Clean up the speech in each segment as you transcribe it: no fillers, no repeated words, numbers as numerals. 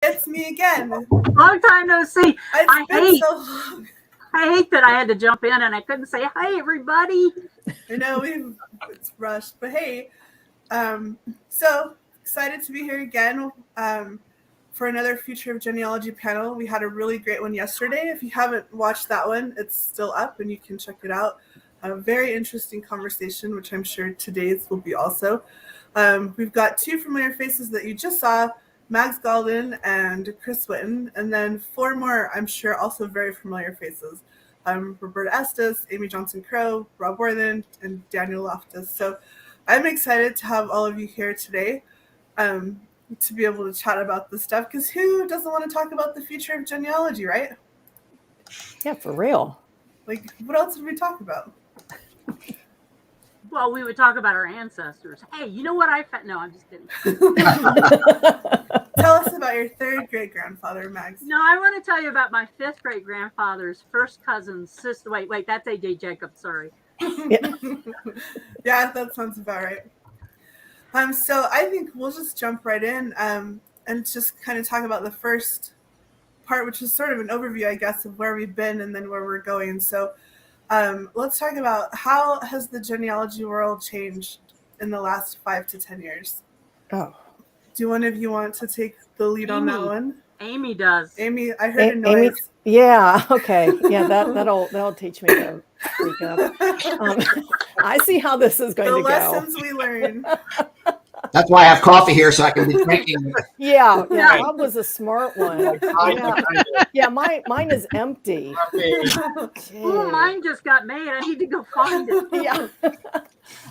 It's me again. Long time no see. It's been so long. I hate that I had to jump in and I couldn't say, "Hi, everybody." I know it's rushed, but hey, so excited to be here again for another Future of Genealogy panel. We had a really great one yesterday. If you haven't watched that one, it's still up and you can check it out. A very interesting conversation, which I'm sure today's will be also. We've got two familiar faces that you just saw, Mags Gaulden and Chris Whitten, and then four more, I'm sure, also very familiar faces. Roberta Estes, Amy Johnson-Crow, Rob Warthen, and Daniel Loftus. So I'm excited to have all of you here today to be able to chat about this stuff, because who doesn't want to talk about the future of genealogy, right? Yeah, for real. Like, what else would we talk about? Well, we would talk about our ancestors. Hey, you know what I found? No, I'm just kidding. Tell us about your third great-grandfather, Mags. No, I want to tell you about my fifth great-grandfather's first cousin's sister. Wait, that's A.J. Jacob, sorry. Yeah, that sounds about right. So I think we'll just jump right in and just kind of talk about the first part, which is sort of an overview, I guess, of where we've been and then where we're going. So let's talk about how has the genealogy world changed in the last 5 to 10 years? Oh. Do one of you want to take the lead on that one? Amy does. Amy, I heard a noise. Amy, yeah, okay. Yeah, that'll teach me to speak up. I see how this is going to go. The lessons we learn. That's why I have coffee here, so I can be drinking. Yeah, Rob was a smart one. Yeah, mine is empty. Oh, mine just got made. I need to go find it. Yeah.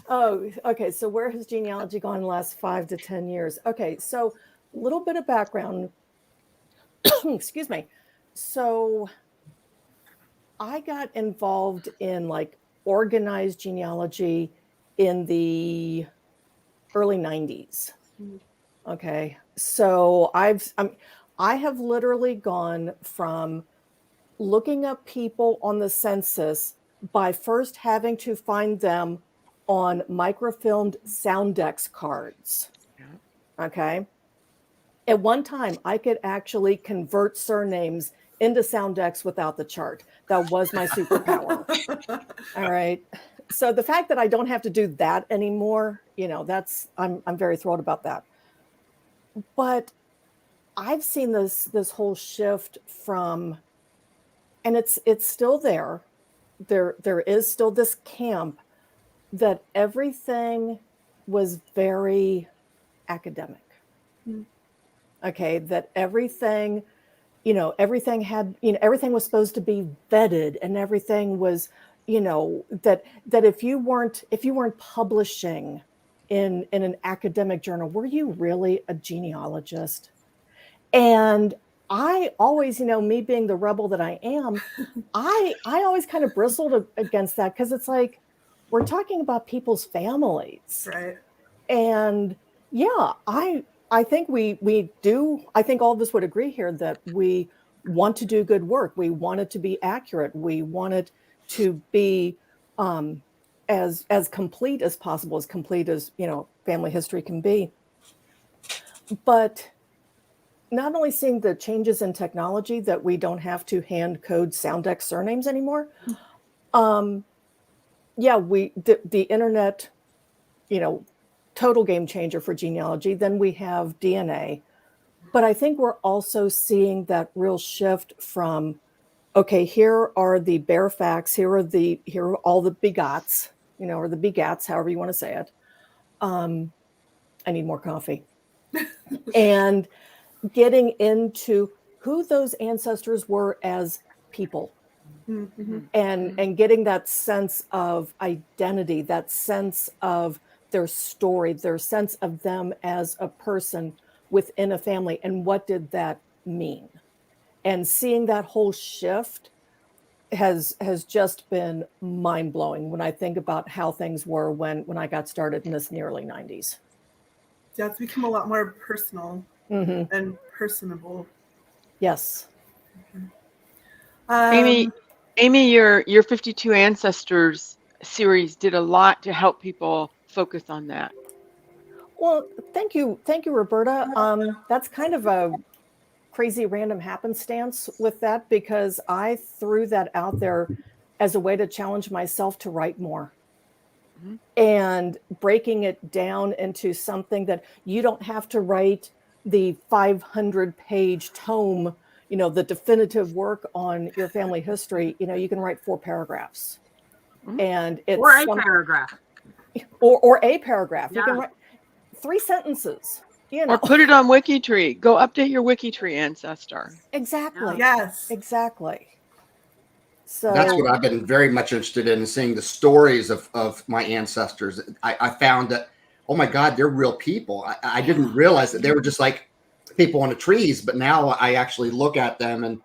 Oh, okay. So where has genealogy gone in the last 5 to 10 years? Okay, so a little bit of background. Excuse me. So I got involved in like organized genealogy in the early 90s. Okay. So I have literally gone from looking up people on the census by first having to find them on microfilmed Soundex cards. Okay. At one time, I could actually convert surnames into Soundex without the chart. That was my superpower. All right. So the fact that I don't have to do that anymore, I'm very thrilled about that. But I've seen this whole shift from, and it's still there. There is still this camp that everything was very academic. Okay, that everything had, everything was supposed to be vetted, and everything was, that if you weren't publishing in an academic journal, were you really a genealogist? And I always, me being the rebel that I am, I always kind of bristled against that, because it's like, we're talking about people's families. Right. And yeah, I think we do. I think all of us would agree here that we want to do good work. We want it to be accurate. We want it to be as complete as possible, as complete as family history can be. But not only seeing the changes in technology that we don't have to hand code Soundex surnames anymore. The internet, total game changer for genealogy. Then we have DNA. But I think we're also seeing that real shift from, okay, here are the bare facts, here are all the begots, or the begats, however you want to say it. I need more coffee. And getting into who those ancestors were as people. And getting that sense of identity, that sense of their story, their sense of them as a person within a family, and what did that mean? And seeing that whole shift has just been mind-blowing when I think about how things were when I got started in the early 90s. Yeah, it's become a lot more personal and personable. Yes. Amy, your 52 Ancestors series did a lot to help people focus on that. Well, thank you, Roberta. That's kind of crazy random happenstance with that, because I threw that out there as a way to challenge myself to write more. Mm-hmm. And breaking it down into something that you don't have to write the 500-page tome, the definitive work on your family history. You can write 4 paragraphs. Mm-hmm. And it's or a paragraph. Or a paragraph. Yeah. You can write 3 sentences. Or put it on WikiTree. Go update your WikiTree ancestor. Exactly. Yes. Exactly. So That's what I've been very much interested in, seeing the stories of my ancestors. I found that, oh my God, they're real people. I didn't realize that they were just like people on the trees, but now I actually look at them and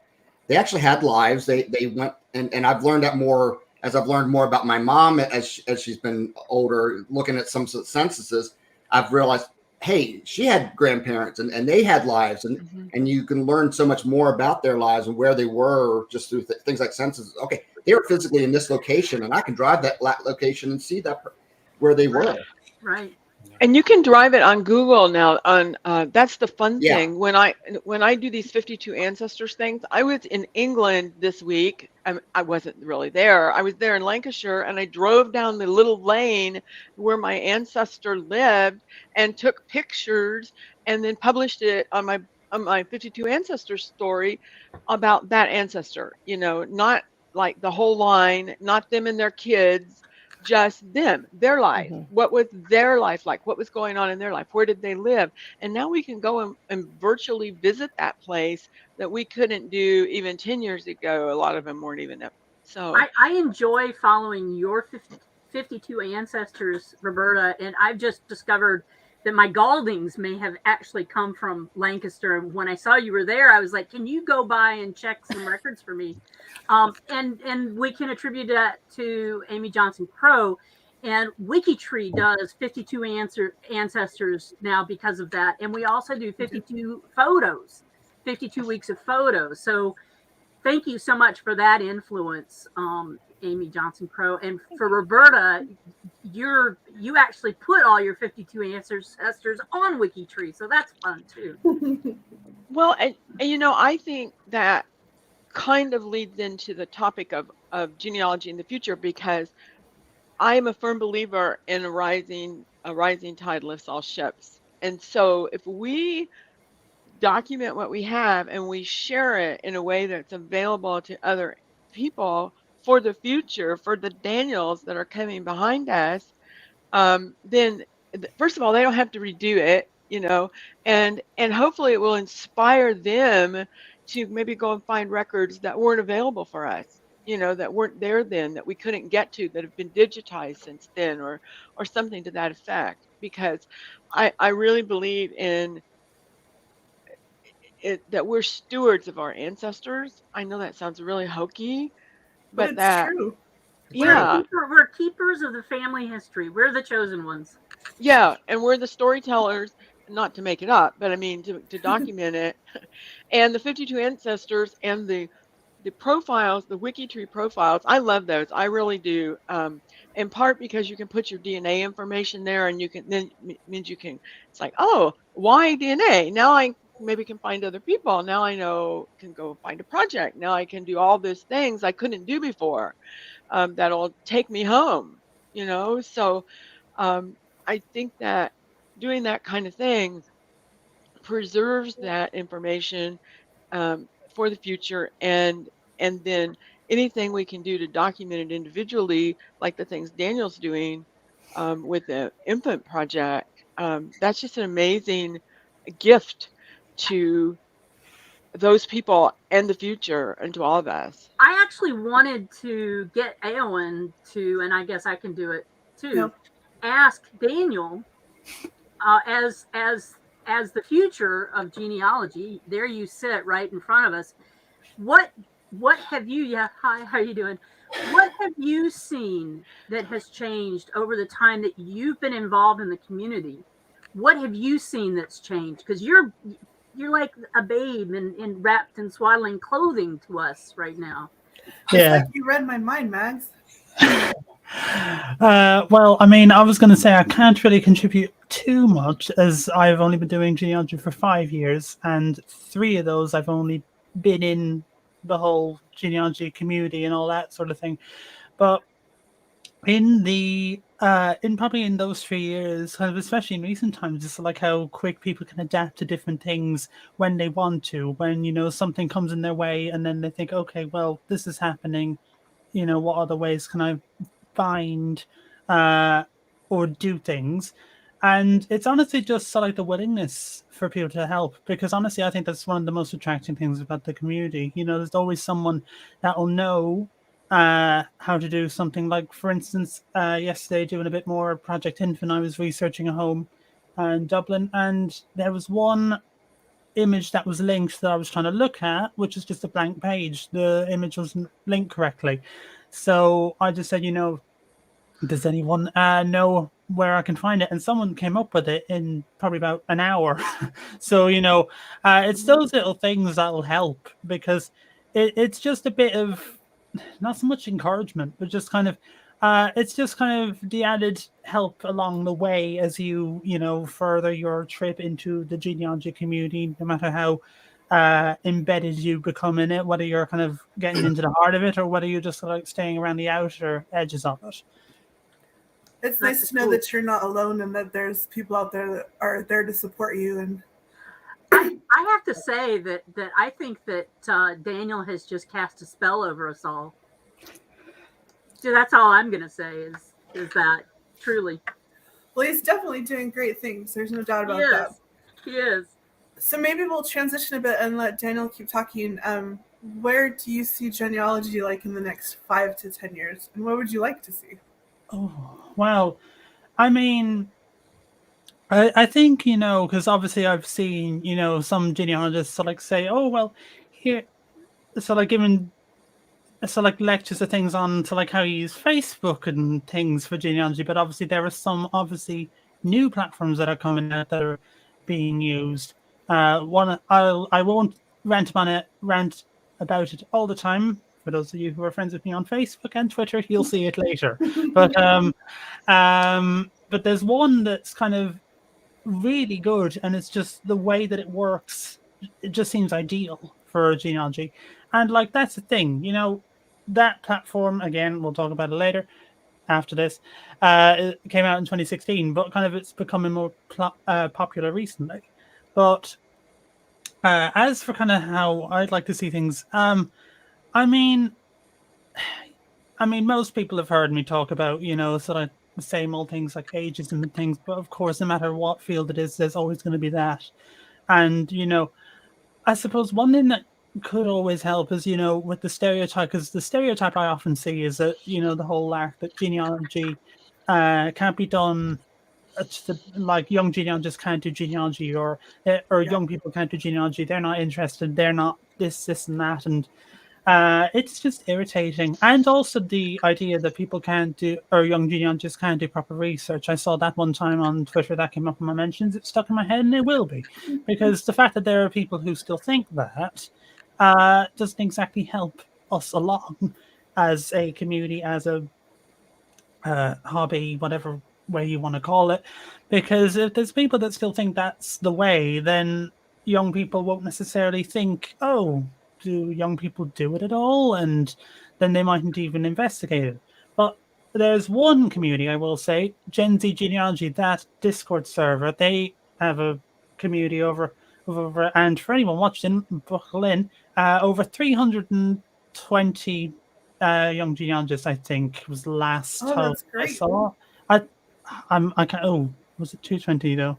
they actually had lives. They went, and I've learned that more as I've learned more about my mom as she's been older, looking at some censuses. I've realized, hey, she had grandparents and they had lives, and Mm-hmm. and you can learn so much more about their lives and where they were just through things like censuses. Okay, they were physically in this location, and I can drive that location and see that where they were. Right. And you can drive it on Google now. That's the fun Yeah. thing. When I do these 52 ancestors things, I was in England this week. I wasn't really there. I was there in Lancashire, and I drove down the little lane where my ancestor lived and took pictures, and then published it on my 52 ancestors story about that ancestor. Not like the whole line, not them and their kids. Just them, their life. Mm-hmm. What was their life like? What was going on in their life? Where did they live? And now we can go and virtually visit that place that we couldn't do even 10 years ago. A lot of them weren't even up. So I enjoy following your 52 ancestors, Roberta, and I've just discovered that my Gauldings may have actually come from Lancaster. And when I saw you were there, I was like, can you go by and check some records for me? And we can attribute that to Amy Johnson Crow. And WikiTree does 52 ancestors now because of that. And we also do 52 photos, 52 weeks of photos. So thank you so much for that influence, Amy Johnson Crow. And for Roberta, you actually put all your 52 ancestors on WikiTree, so that's fun too. well, and I think that kind of leads into the topic of genealogy in the future, because I am a firm believer in a rising tide lifts all ships. And so if we document what we have and we share it in a way that's available to other people for the future, for the Daniels that are coming behind us, then first of all, they don't have to redo it, and hopefully it will inspire them to maybe go and find records that weren't available for us, that weren't there then, that we couldn't get to, that have been digitized since then, or something to that effect. Because I really believe in it, that we're stewards of our ancestors. I know that sounds really hokey, But but it's that, true. yeah, We're keepers of the family history. We're the chosen ones. yeah, and we're the storytellers, not to make it up, but I mean to document it. And the 52 ancestors and the profiles, the WikiTree profiles, I love those. I really do. In part because you can put your DNA information there, and you can then means you can. It's like, oh, why DNA? Now I maybe can find other people. Now I can go find a project. Now I can do all these things I couldn't do before. That'll take me home. So I think that doing that kind of thing preserves that information for the future, and then anything we can do to document it individually, like the things Daniel's doing with the infant project, that's just an amazing gift to those people and the future, and to all of us. I actually wanted to get Eowyn to, and I guess I can do it too, Yep. ask Daniel as the future of genealogy. There you sit right in front of us. What have you? Yeah, hi. How are you doing? What have you seen that has changed over the time that you've been involved in the community? What have you seen that's changed? Because you're like a babe in wrapped in swaddling clothing to us right now. It's like you read my mind, Mags. Well, I mean, I was going to say I can't really contribute too much as I've only been doing genealogy for 5 years, and 3 of those I've only been in the whole genealogy community and all that sort of thing. But in probably in those 3 years, kind of especially in recent times, it's like how quick people can adapt to different things when they want to, when something comes in their way and then they think, okay, well, this is happening, what other ways can I find or do things? And it's honestly just sort of like the willingness for people to help, because honestly I think that's one of the most attracting things about the community. There's always someone that will know how to do something. Like, for instance, yesterday, doing a bit more Project Infant, I was researching a home in Dublin, and there was one image that was linked that I was trying to look at, which is just a blank page. The image wasn't linked correctly. So I just said, does anyone know where I can find it? And someone came up with it in probably about an hour. So, it's those little things that'll help, because it's just a bit of, not so much encouragement, but just kind of, it's just kind of the added help along the way as you further your trip into the genealogy community, no matter how embedded you become in it, whether you're kind of getting into the heart of it or whether you're just like staying around the outer edges of it. It's nice to know that you're not alone and that there's people out there that are there to support you. And I have to say that I think that Daniel has just cast a spell over us all. So that's all I'm going to say is that, truly. Well, he's definitely doing great things. There's no doubt about that. He is. So maybe we'll transition a bit and let Daniel keep talking. Where do you see genealogy like in the next 5 to 10 years? And what would you like to see? Oh, well, I mean, I think, because obviously I've seen, some genealogists say, oh, well, here, so like giving, so like lectures or things on to like how you use Facebook and things for genealogy. But obviously there are some obviously new platforms that are coming out that are being used. I won't rant about it all the time. For those of you who are friends with me on Facebook and Twitter, you'll see it later. But there's one that's kind of really good, and it's just the way that it works. It just seems ideal for genealogy, and like that's the thing, that platform. Again, we'll talk about it later. After this, it came out in 2016, but kind of it's becoming more popular recently. But as for kind of how I'd like to see things, I mean, most people have heard me talk about, sort of the same old things like ageism and things. But of course, no matter what field it is, there's always going to be that. And, I suppose one thing that could always help is, with the stereotype, because the stereotype I often see is that, the whole lark that genealogy can't be done. Like young genealogists can't do genealogy, or young people can't do genealogy. They're not interested. They're not this and that. And it's just irritating. And also the idea that people can't do, or young genealogists can't do proper research. I saw that one time on Twitter that came up in my mentions. It stuck in my head, and it will be. Because the fact that there are people who still think that doesn't exactly help us along as a community, as a hobby, whatever way you want to call it. Because if there's people that still think that's the way, then young people won't necessarily think, oh, do young people do it at all? And then they mightn't even investigate it. But there's one community, I will say, Gen Z Genealogy, that Discord server, they have a community over, and for anyone watching, buckle in, over 320 young genealogists, I think, was the last time I saw. I can't, was it 220 though?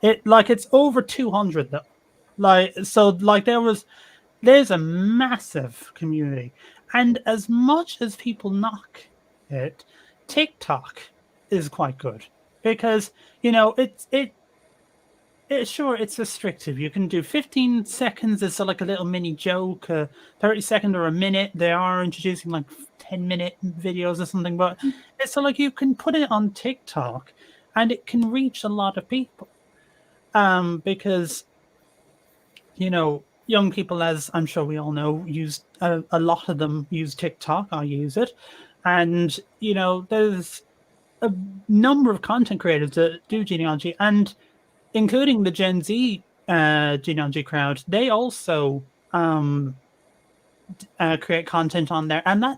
It's over 200 though. There's a massive community, and as much as people knock it, TikTok is quite good because it's restrictive. You can do 15 seconds as like a little mini joke, 30 seconds or a minute. They are introducing like 10-minute videos or something, but it's so like you can put it on TikTok and it can reach a lot of people because young people, as I'm sure we all know, use a lot of them use TikTok. I use it. And, there's a number of content creators that do genealogy, and including the Gen Z genealogy crowd, they also create content on there. And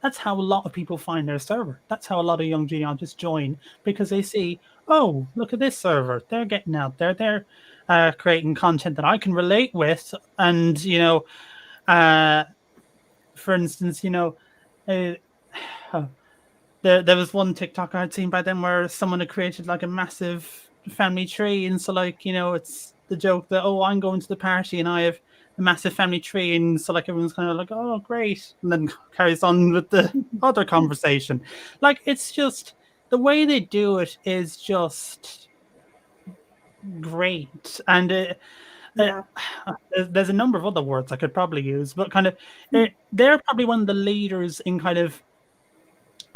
that's how a lot of people find their server. That's how a lot of young genealogists join, because they see, oh, look at this server. They're getting out there. They're creating content that I can relate with. And, for instance, there was one TikTok I'd seen by them where someone had created like a massive family tree. And so it's the joke that, oh, I'm going to the party and I have a massive family tree. And so everyone's kind of like, oh, great. And then carries on with the other conversation. It's just, the way they do it is just great. And there's a number of other words I could probably use, but they're probably one of the leaders in kind of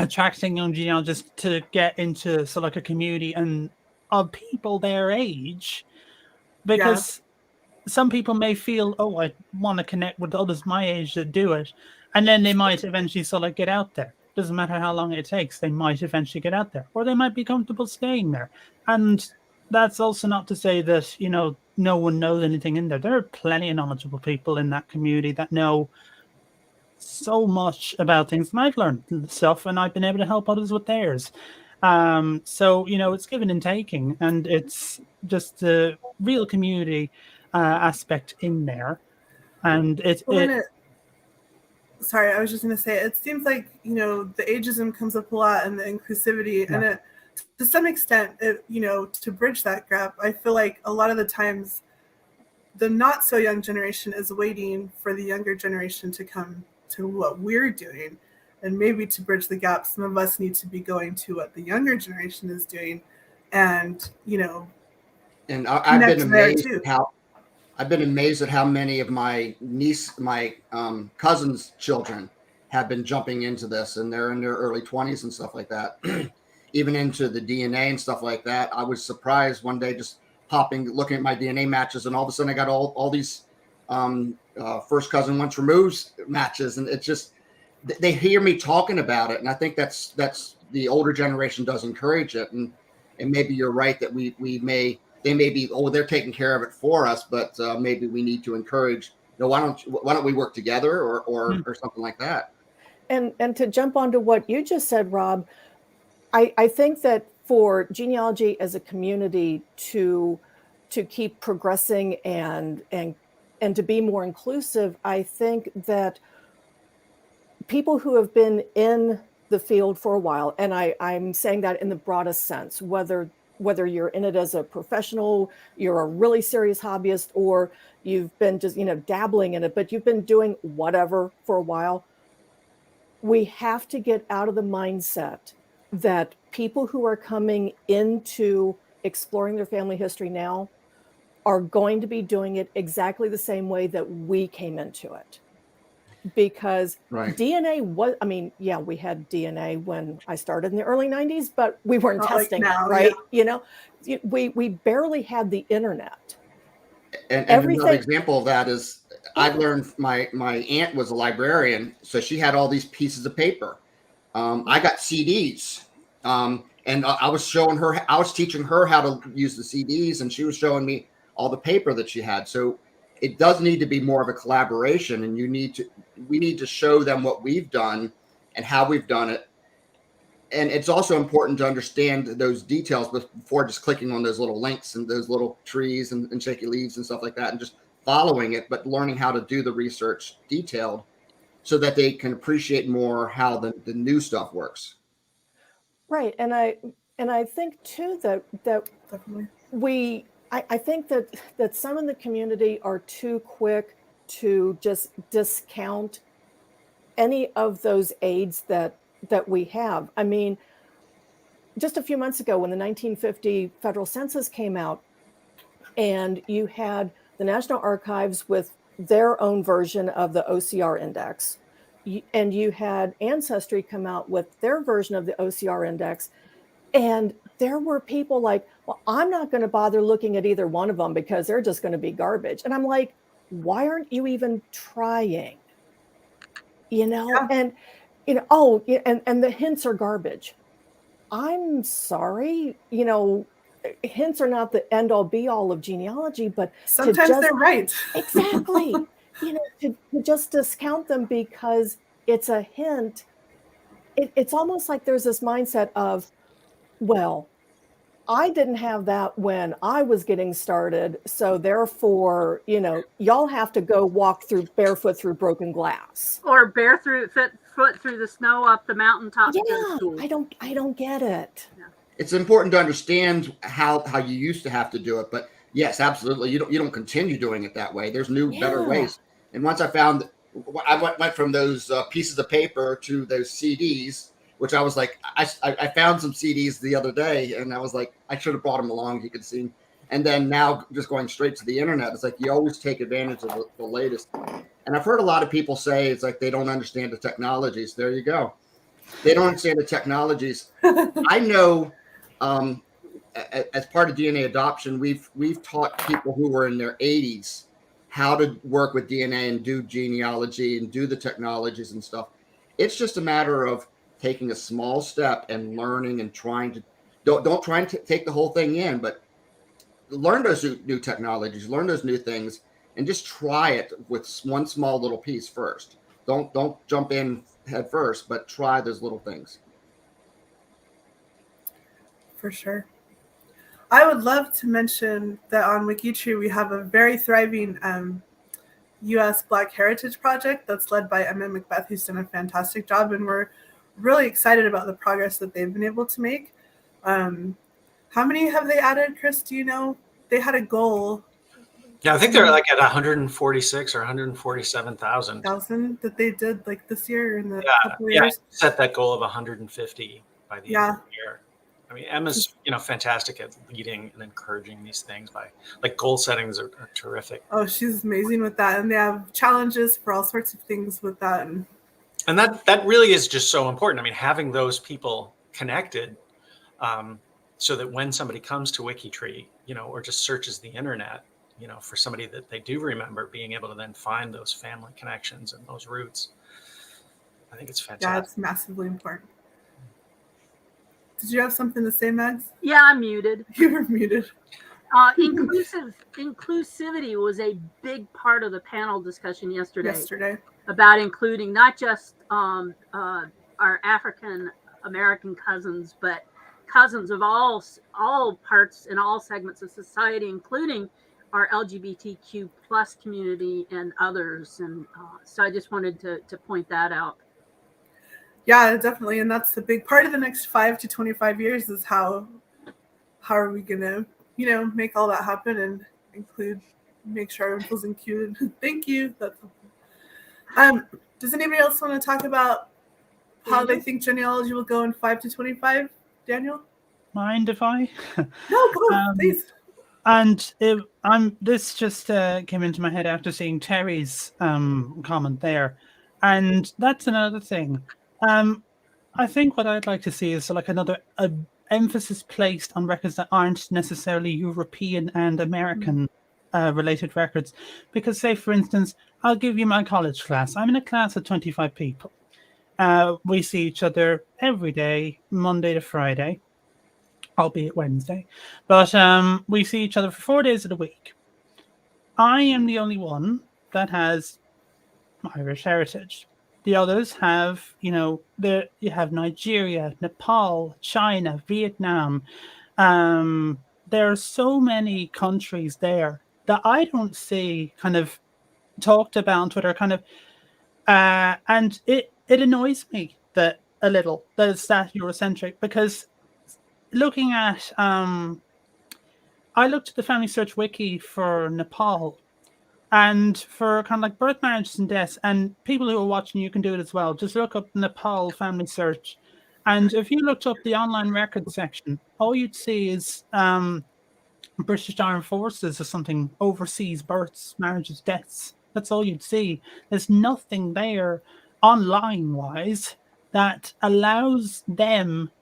attracting young genealogists to get into a community and of people their age, because some people may feel, oh, I want to connect with others my age that do it, and then they might eventually get out there. Doesn't matter how long it takes, they might eventually get out there, or they might be comfortable staying there. And that's also not to say that no one knows anything in there. There are plenty of knowledgeable people in that community that know so much about things, and I've learned stuff and I've been able to help others with theirs. So it's giving and taking, and it's just the real community aspect in there. And sorry, I was just going to say, it seems like the ageism comes up a lot, and the inclusivity, and it, to some extent, to bridge that gap, I feel like a lot of the times the not so young generation is waiting for the younger generation to come to what we're doing, and maybe to bridge the gap, some of us need to be going to what the younger generation is doing, and and I've been amazed at how many of my cousins' children have been jumping into this, and they're in their early 20s and stuff like that, even into the DNA and stuff like that. I was surprised one day just looking at my DNA matches, and all of a sudden I got all these first cousin once removed matches, and it's just, they hear me talking about it, and I think that's the older generation does encourage it, and maybe you're right that they may be, oh, they're taking care of it for us, but maybe we need to encourage, why don't we work together or something like that. And to jump onto what you just said, Rob, I think that for genealogy as a community to keep progressing and to be more inclusive, I think that people who have been in the field for a while, and I'm saying that in the broadest sense, whether you're in it as a professional, you're a really serious hobbyist, or you've been just, dabbling in it, but you've been doing whatever for a while, we have to get out of the mindset that people who are coming into exploring their family history now are going to be doing it exactly the same way that we came into it. Because DNA was, we had DNA when I started in the early 90s, but we weren't testing it, right? Yeah. We barely had the internet. And another example of that is, I learned my aunt was a librarian, so she had all these pieces of paper. I got CDs, and I was teaching her how to use the CDs, and she was showing me all the paper that she had. So it does need to be more of a collaboration, and we need to show them what we've done and how we've done it. And it's also important to understand those details before just clicking on those little links and those little trees and shaky leaves and stuff like that, and just following it, but learning how to do the research detailed so that they can appreciate more how the new stuff works. Right. And I think too that I think that some in the community are too quick to just discount any of those aids that we have. I mean, just a few months ago when the 1950 federal census came out, and you had the National Archives with their own version of the OCR index, and you had Ancestry come out with their version of the OCR index, and there were people like, well, I'm not going to bother looking at either one of them because they're just going to be garbage. And I'm like, why aren't you even trying? Yeah. and the hints are garbage. I'm sorry, hints are not the end all be all of genealogy, but sometimes they're right. Exactly. To just discount them because it's a hint, it's almost like there's this mindset of, well, I didn't have that when I was getting started, so therefore, y'all have to go walk barefoot through broken glass, or foot through the snow up the mountaintop. Yeah, I don't get it. Yeah. It's important to understand how you used to have to do it, but yes, absolutely, you don't continue doing it that way. There's new, better ways. And once I found, I went from those pieces of paper to those CDs, which I was like, I found some CDs the other day, and I was like, I should have brought them along. You could see. And then now just going straight to the internet, it's like you always take advantage of the latest. And I've heard a lot of people say it's like they don't understand the technologies. There you go. They don't understand the technologies. I know as part of DNA adoption, we've taught people who were in their 80s how to work with DNA and do genealogy and do the technologies and stuff. It's just a matter of taking a small step and learning and trying to don't try and take the whole thing in, but learn those new technologies, learn those new things, and just try it with one small little piece first. Don't jump in head first, but try those little things. For sure. I would love to mention that on WikiTree we have a very thriving U.S. Black Heritage Project that's led by Emma Macbeth, who's done a fantastic job, and we're really excited about the progress that they've been able to make. How many have they added, Chris? Do you know? They had a goal. Yeah, I think they're like at 146 or 147,000 that they did like this year in the couple years. Set that goal of 150 by the end of the year. I mean, Emma's fantastic at leading and encouraging these things by like goal settings are terrific. Oh, she's amazing with that, and they have challenges for all sorts of things with that. And that really is just so important. I mean, having those people connected, so that when somebody comes to WikiTree, or just searches the internet, for somebody that they do remember, being able to then find those family connections and those roots. I think it's fantastic. Yeah, it's massively important. Did you have something to say, Mags? Yeah, I'm muted. You were muted. Inclusivity was a big part of the panel discussion yesterday. About including not just our African American cousins, but cousins of all parts and all segments of society, including our LGBTQ plus community and others. And so I just wanted to point that out. Yeah, definitely. And that's the big part of the next 5 to 25 years is how are we going to, make all that happen and make sure everyone feels included. Thank you. That's does anybody else want to talk about how they think genealogy will go in 5 to 25? Daniel? Mind if I? No, go on, please. And this just came into my head after seeing Terry's comment there. And that's another thing. I think what I'd like to see is like another emphasis placed on records that aren't necessarily European and American related records. Because say, for instance, I'll give you my college class. I'm in a class of 25 people. We see each other every day, Monday to Friday, albeit Wednesday. But we see each other for 4 days of the week. I am the only one that has Irish heritage. The others have, you have Nigeria, Nepal, China, Vietnam. There are so many countries there that I don't see kind of talked about on Twitter, kind of, and it annoys me that a little that it's that Eurocentric, because looking at, I looked at the Family Search Wiki for Nepal. And for kind of like birth, marriages, and deaths, and people who are watching, you can do it as well. Just look up Nepal Family Search. And if you looked up the online record section, all you'd see is British Armed Forces or something, overseas births, marriages, deaths. That's all you'd see. There's nothing there online-wise that allows them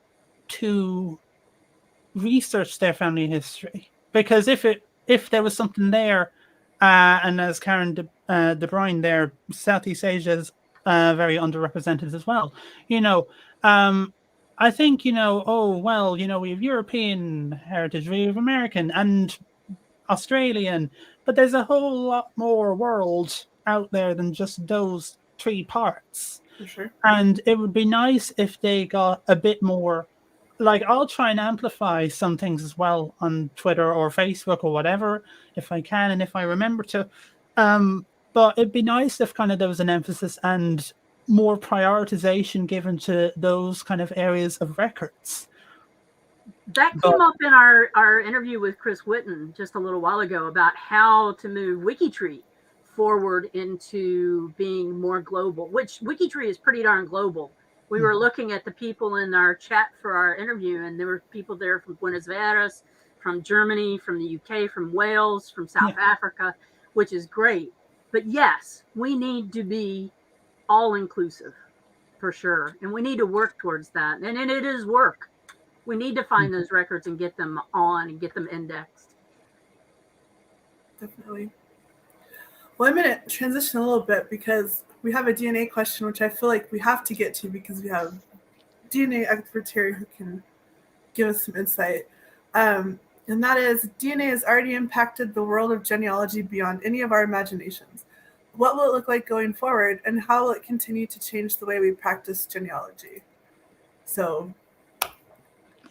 to research their family history. Because if there was something there, and as Karen De Bruyne there, Southeast Asia is very underrepresented as well. I think, oh, well, we have European heritage, we have American and Australian, but there's a whole lot more world out there than just those 3 parts. For sure. And it would be nice if they got a bit more, like, I'll try and amplify some things as well on Twitter or Facebook or whatever, if I can and if I remember to. But it'd be nice if kind of there was an emphasis and more prioritization given to those kind of areas of records. That came up in our interview with Chris Whitten just a little while ago about how to move WikiTree forward into being more global, which WikiTree is pretty darn global. We were looking at the people in our chat for our interview, and there were people there from Buenos Aires, from Germany, from the UK, from Wales, from South Africa, which is great. But yes, we need to be all inclusive for sure. And we need to work towards that. And it is work. We need to find those records and get them on and get them indexed. Definitely. Well, I'm going to transition a little bit because we have a DNA question, which I feel like we have to get to because we have DNA experts here who can give us some insight. And that is, DNA has already impacted the world of genealogy beyond any of our imaginations. What will it look like going forward, and how will it continue to change the way we practice genealogy? So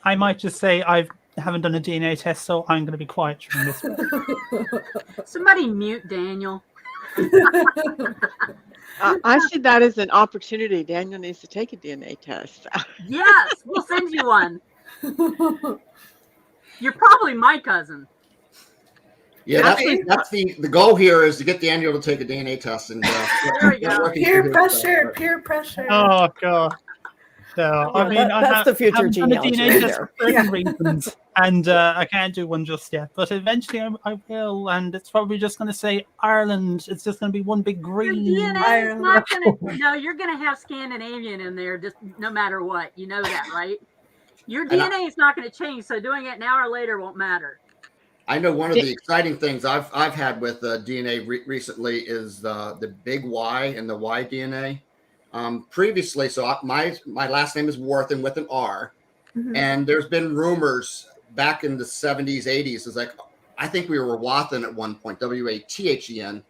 I might just say I haven't done a DNA test, so I'm going to be quiet during this one. Somebody mute Daniel. I see that as an opportunity. Daniel needs to take a DNA test. Yes, we'll send you one. You're probably my cousin. Yeah, that's the goal here is to get Daniel to take a DNA test. And there we go. Peer pressure. Oh, God. No, I mean, that's the future genealogy right there. For certain reasons, and I can't do one just yet. But eventually, I will, and it's probably just going to say Ireland. It's just going to be one big green. Your DNA is not going to. No, you're going to have Scandinavian in there, just no matter what. You know that, right? Your DNA is not going to change, so doing it now or later won't matter. I know one of the exciting things I've had with DNA recently is the big Y and the Y DNA. Previously, so my last name is Warthen with an R, and there's been rumors back in the 70s, 80s. It's like, I think we were Warthen at one point, W-A-T-H-E-N,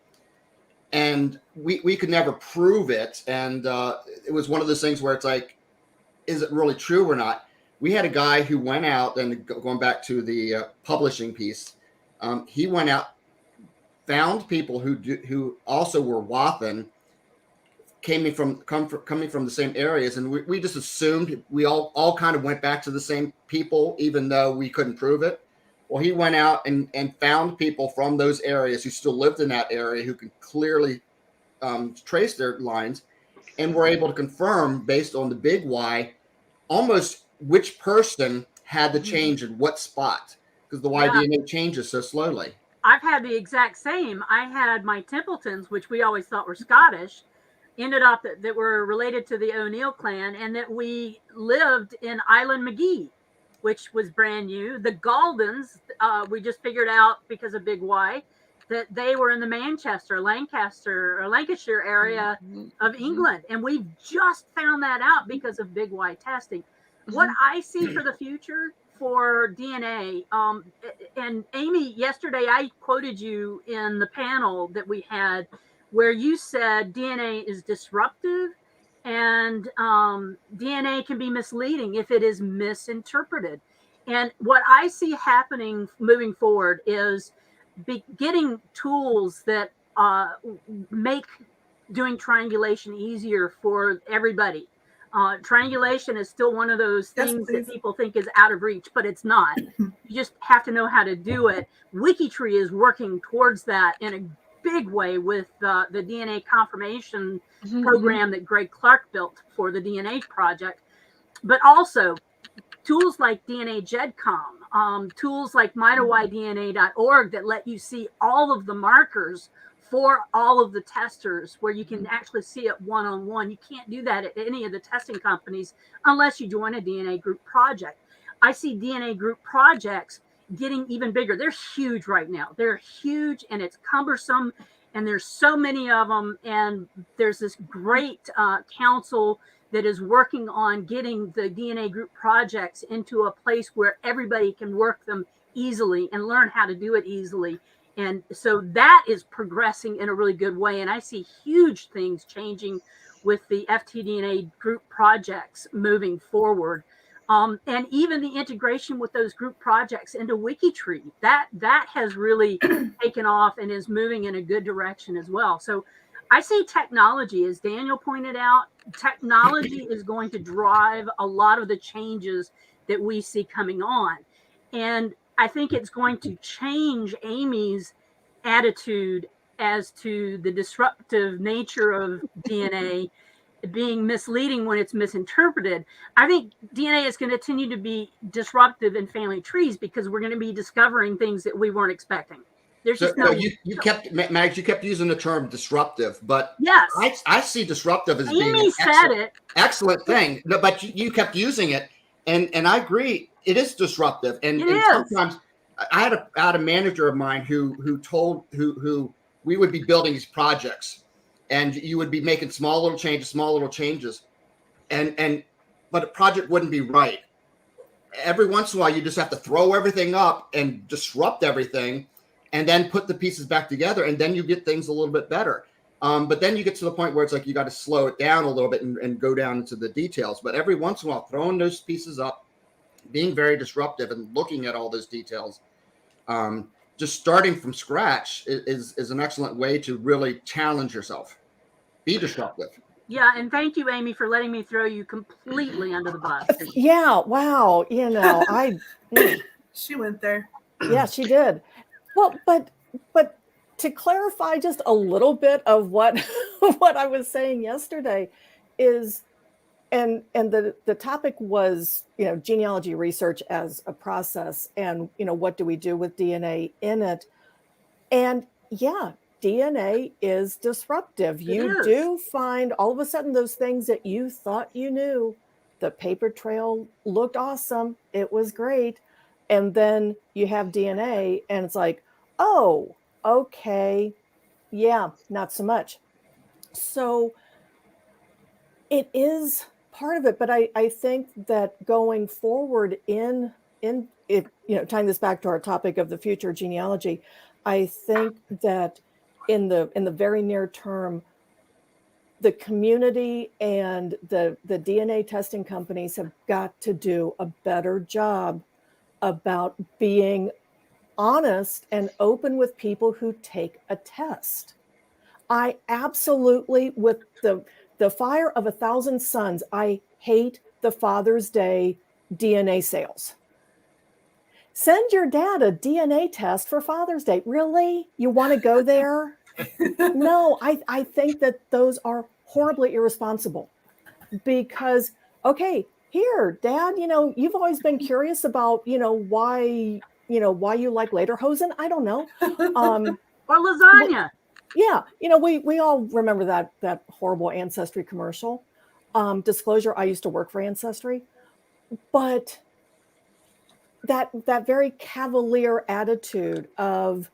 and we could never prove it. And it was one of those things where it's like, is it really true or not? We had a guy who went out, and going back to the publishing piece, he went out, found people who also were Warthen, coming from the same areas, and we just assumed we all kind of went back to the same people, even though we couldn't prove it. Well, he went out and found people from those areas who still lived in that area who could clearly trace their lines, and were able to confirm based on the big Y almost which person had the change in what spot, because the Y DNA changes so slowly. I've had the exact same. I had my Templetons, which we always thought were Scottish, ended up that were related to the O'Neill clan, and that we lived in Island McGee, which was brand new. The Gaudens, we just figured out because of Big Y that they were in the Manchester, Lancaster, or Lancashire area of England, and we've just found that out because of Big Y testing. What I see for the future for DNA, and Amy, yesterday I quoted you in the panel that we had where you said DNA is disruptive and DNA can be misleading if it is misinterpreted. And what I see happening moving forward is getting tools that make doing triangulation easier for everybody. Triangulation is still one of those things that people think is out of reach, but it's not. You just have to know how to do it. WikiTree is working towards that in a big way with the DNA confirmation program that Greg Clark built for the DNA project, but also tools like DNA GEDCOM, tools like mitawydna.org that let you see all of the markers for all of the testers, where you can actually see it one-on-one. You can't do that at any of the testing companies unless you join a DNA group project. I see DNA group projects getting even bigger. They're huge right now. They're huge, and it's cumbersome. and there's so many of them, and there's this great council that is working on getting the DNA group projects into a place where everybody can work them easily and learn how to do it easily. And so that is progressing in a really good way. And I see huge things changing with the FTDNA group projects moving forward. And even the integration with those group projects into WikiTree, that has really taken off and is moving in a good direction as well. So I see technology, as Daniel pointed out, technology is going to drive a lot of the changes that we see coming on. And I think it's going to change Amy's attitude as to the disruptive nature of DNA being misleading when it's misinterpreted. I think DNA is going to continue to be disruptive in family trees because we're going to be discovering things that we weren't expecting. There's just no. You kept, Mags, you kept using the term disruptive, but yes, I see disruptive as Amy being an excellent thing. No, but you kept using it, and I agree, it is disruptive. And sometimes I had a manager of mine who we would be building these projects, and you would be making small little changes, but a project wouldn't be right. Every once in a while, you just have to throw everything up and disrupt everything, and then put the pieces back together, and then you get things a little bit better. But then you get to the point where it's like you got to slow it down a little bit and go down into the details. But every once in a while, throwing those pieces up, being very disruptive and looking at all those details, just starting from scratch is an excellent way to really challenge yourself. Be disruptive. Yeah, and thank you, Amy, for letting me throw you completely under the bus. Yeah, wow. She went there. Yeah, she did. Well, but to clarify just a little bit of what I was saying yesterday is, and the topic was, genealogy research as a process, and what do we do with DNA in it? And yeah, DNA is disruptive. You do find all of a sudden those things that you thought you knew. The paper trail looked awesome. It was great. And then you have DNA and it's like, oh, okay. Yeah, not so much. So it is part of it. But I think that going forward in it, tying this back to our topic of the future genealogy, I think that in the very near term, the community and the DNA testing companies have got to do a better job about being honest and open with people who take a test. I absolutely, with the fire of 1,000 suns, I hate the Father's Day DNA sales. Send your dad a DNA test for Father's Day. Really? You want to go there? No, I think that those are horribly irresponsible because, okay, here, Dad, you've always been curious about, why you like lederhosen. I don't know. Or lasagna. Yeah. We all remember that horrible Ancestry commercial. Disclosure, I used to work for Ancestry, but that very cavalier attitude of,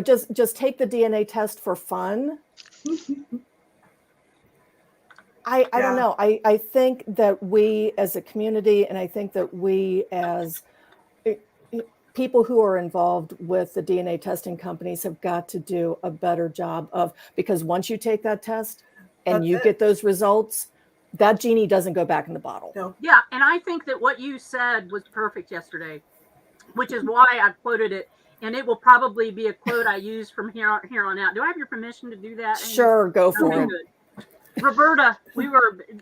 just take the DNA test for fun. I don't know. I think that we as a community, and I think that we as people who are involved with the DNA testing companies have got to do a better job of, because once you take that test and you get those results, that genie doesn't go back in the bottle. No. Yeah, and I think that what you said was perfect yesterday, which is why I quoted it, and it will probably be a quote I use from here on out. Do I have your permission to do that? Sure, go for it. Good. Roberta,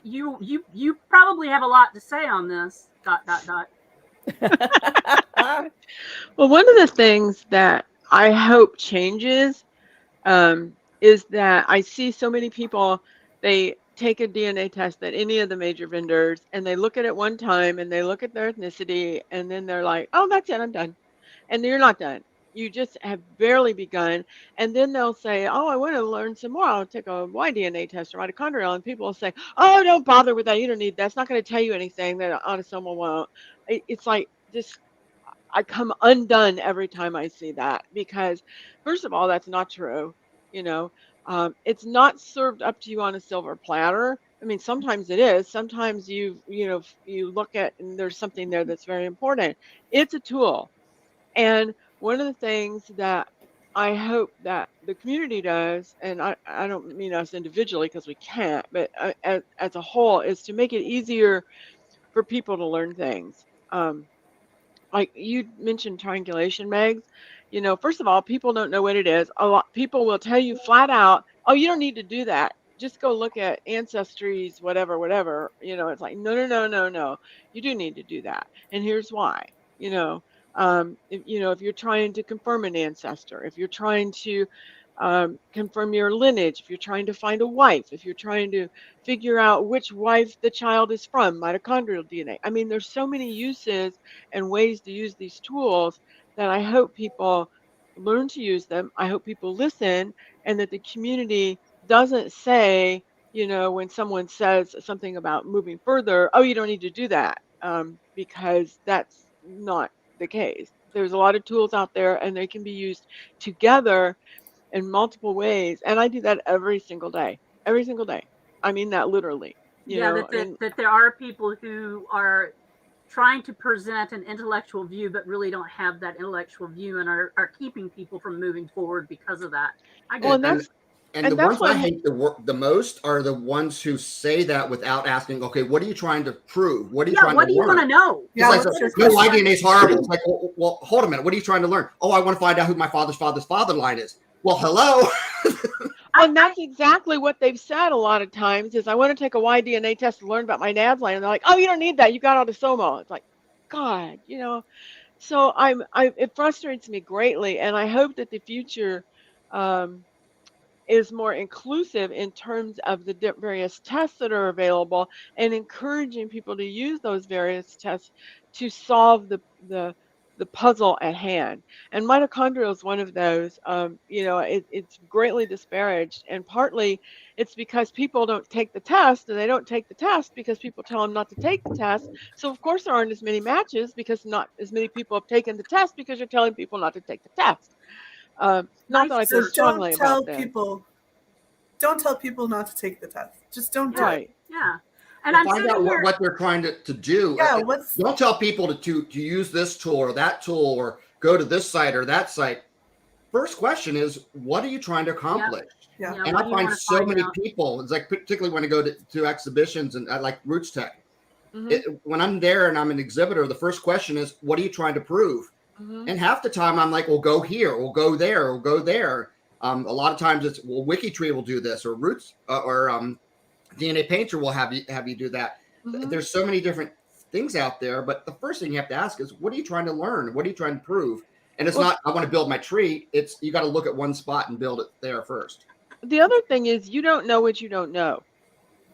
you probably have a lot to say on this. ... Well, one of the things that I hope changes is that I see so many people, they take a DNA test at any of the major vendors and they look at it one time and they look at their ethnicity and then they're like, oh, that's it, I'm done. And you're not done. You just have barely begun. And then they'll say, oh, I want to learn some more. I'll take a Y DNA test or mitochondrial. And people will say, oh, don't bother with that. You don't need that. That's not going to tell you anything that autosomal won't. It's like, just, I come undone every time I see that, because first of all, that's not true. You know, it's not served up to you on a silver platter. I mean, sometimes it is. Sometimes you look at and there's something there that's very important. It's a tool. And one of the things that I hope that the community does, and I don't mean us individually because we can't, but as a whole, is to make it easier for people to learn things. Like you mentioned triangulation, Megs. You know, first of all, people don't know what it is. A lot people will tell you flat out, "Oh, you don't need to do that. Just go look at ancestries, whatever, whatever." You know, it's like, no, no, no, no, no. You do need to do that, and here's why. You know, if you're trying to confirm an ancestor, if you're trying to confirm your lineage, if you're trying to find a wife, if you're trying to figure out which wife the child is from, mitochondrial DNA. I mean, there's so many uses and ways to use these tools that I hope people learn to use them. I hope people listen, and that the community doesn't say, when someone says something about moving further, "Oh, you don't need to do that," because that's not the case. There's a lot of tools out there, and they can be used together in multiple ways. And I do that every single day. Every single day. I mean that literally. That there are people who are trying to present an intellectual view but really don't have that intellectual view, and are keeping people from moving forward because of that. And the ones I hate the most are the ones who say that without asking, okay, what are you trying to prove? What are you trying to learn? What do you want to know? Yeah, like, no, my DNA is horrible. It's like, well, hold a minute. What are you trying to learn? Oh, I want to find out who my father's father line is. Well, hello. And that's exactly what they've said a lot of times is, I want to take a Y-DNA test to learn about my dad's line. And they're like, oh, you don't need that. You got autosomal. It's like, God, So it frustrates me greatly. And I hope that the future is more inclusive in terms of the various tests that are available, and encouraging people to use those various tests to solve the puzzle at hand. And mitochondrial is one of those. It's greatly disparaged, and partly it's because people don't take the test, and they don't take the test because people tell them not to take the test. So of course there aren't as many matches because not as many people have taken the test because you're telling people not to take the test. Not that I feel strongly about that. Don't tell people not to take the test. Just don't do it. Yeah. And I'm find out what they're trying to do. Yeah, don't tell people to use this tool or that tool or go to this site or that site. First question is, what are you trying to accomplish? Yeah. And I find so many people, it's like, particularly when I go to exhibitions, and I like Roots Tech. Mm-hmm. When I'm there and I'm an exhibitor, the first question is, what are you trying to prove? Mm-hmm. And half the time I'm like, well, go here, or go there, or go there. A lot of times it's, well, WikiTree will do this, or Roots, or DNA Painter will have you do that. Mm-hmm. There's so many different things out there, but the first thing you have to ask is, what are you trying to learn? What are you trying to prove? And it's not, I want to build my tree. It's, you got to look at one spot and build it there first. The other thing is, you don't know what you don't know.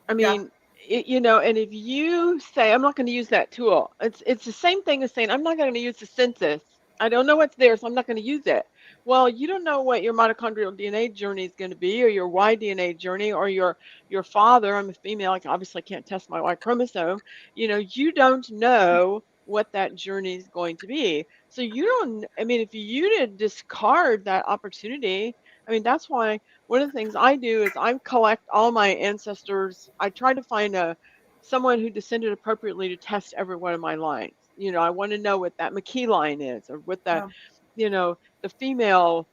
I mean, and if you say, I'm not going to use that tool, it's the same thing as saying, I'm not going to use the census. I don't know what's there, so I'm not going to use it. Well, you don't know what your mitochondrial DNA journey is going to be, or your Y DNA journey, or your father. I'm a female. I obviously can't test my Y chromosome. You don't know what that journey is going to be. So if you did discard that opportunity, that's why one of the things I do is I collect all my ancestors. I try to find someone who descended appropriately to test every one of my lines. I want to know what that MacEntee line is, or what that, the female,